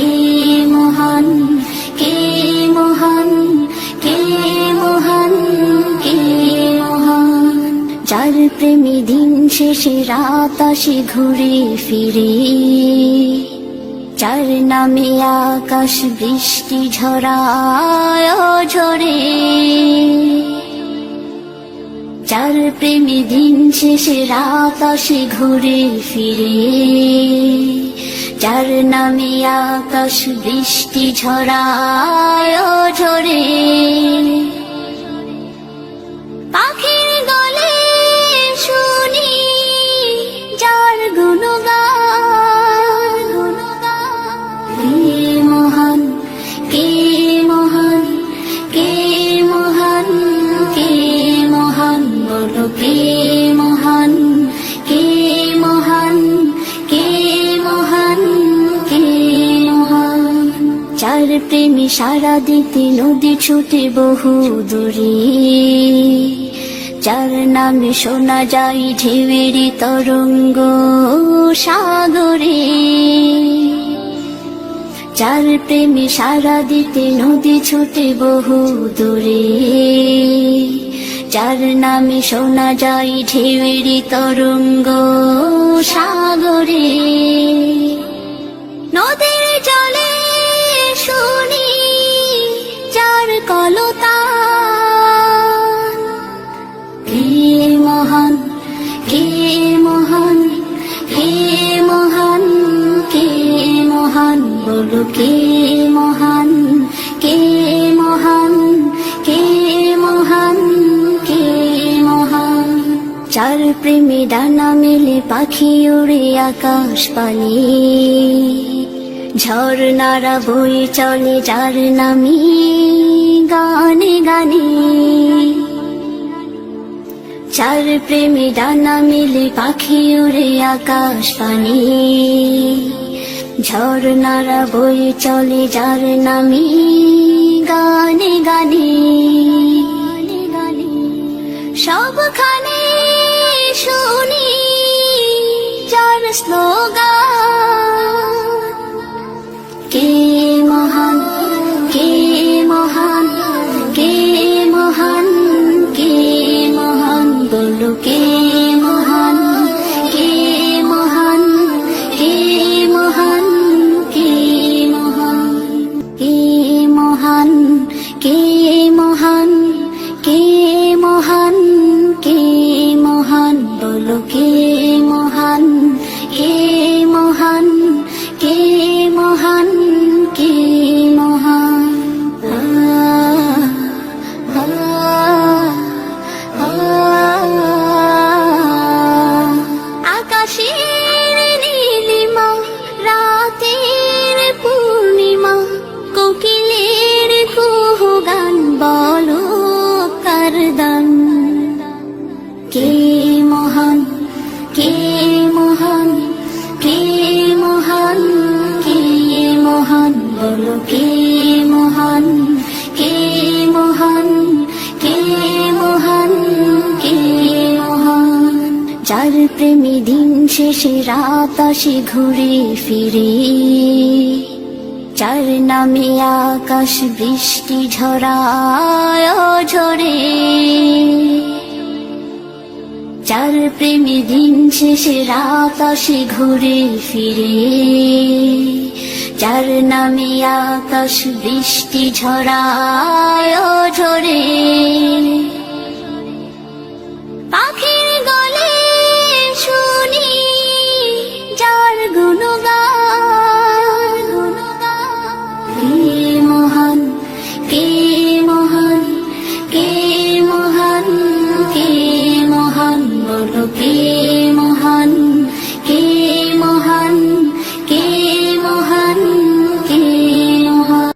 কে মহান, কে মহান, কে মহান, কে মহান। যার প্রেমে দিন শেষে রাত আসে ঘুরে ফিরে, যার নামে আকাশ বৃষ্টি ঝরায় ঝরে, যার প্রেমে দিন শেষে রাত আসে ঘুরে ফিরে, যার নামে আকাশ বৃষ্টি ঝরায় ঝরে। পাখির গলে শুনি যার গুণগান, কে মহান, কে মহান, কে মহান, কে মহান, বলো কে মহান, কে মহান, কে মহান, কে মহান। যার প্রেমে সারা দিতে নদী ছুটে বহু দূরে, যার নামে শোনা যায় ঢেউয়ের তরঙ্গ সাগরে, যার প্রেমে সারা দিতে নদী ছুটে বহু দূরে, যার নামে শোনা যায় ঢেউয়ের তরঙ্গ সাগরে। নদীর জলে শুনি যার কলতান, কে মহান, কে মহান, কে মহান, কে মহান, বলো কে মহান, কে মহান, কে মহান, কে মহান। যার প্রেমে ডানা মেলে পাখি উড়ে আকাশ পানে, ঝর্ণারা বয়ে চলে যার নামে গানে গানে, যার প্রেমে ডানা মেলে পাখি উড়ে আকাশ পানে, ঝর্ণারা বয়ে চলে যার নামে গানে গানে। সবখানে শুনি যার স্লোগান, কে মহান, কে মহান, কে মহান, কে মহান, বলো কে মহান, কে মহান, কে মহান, কে মহান, কে মহান, কে মহান, কে মহান, কে মহান, বলো কে মহান, কে মহান, কে মহান, কে মহান। আকাশের নীলিমা, রাতের পূর্ণিমা, কোকিলের কুহু গান, বলো কার দান, কে মহান, কে মহান, কে মহান, কে মহান, বলো কে মহান, কে মহান, কে মহান, কে মহান। যার প্রেমে দিন শেষে রাত আসে ঘুরে ফিরে, যার নামে আকাশ বৃষ্টি ঝরায় ঝরে, যার প্রেমে দিন শেষে রাত আসে ঘুরে ফিরে, যার নামে আকাশ বৃষ্টি ঝরায় ঝরে। পাখির গলে শুনি যার গুণগান,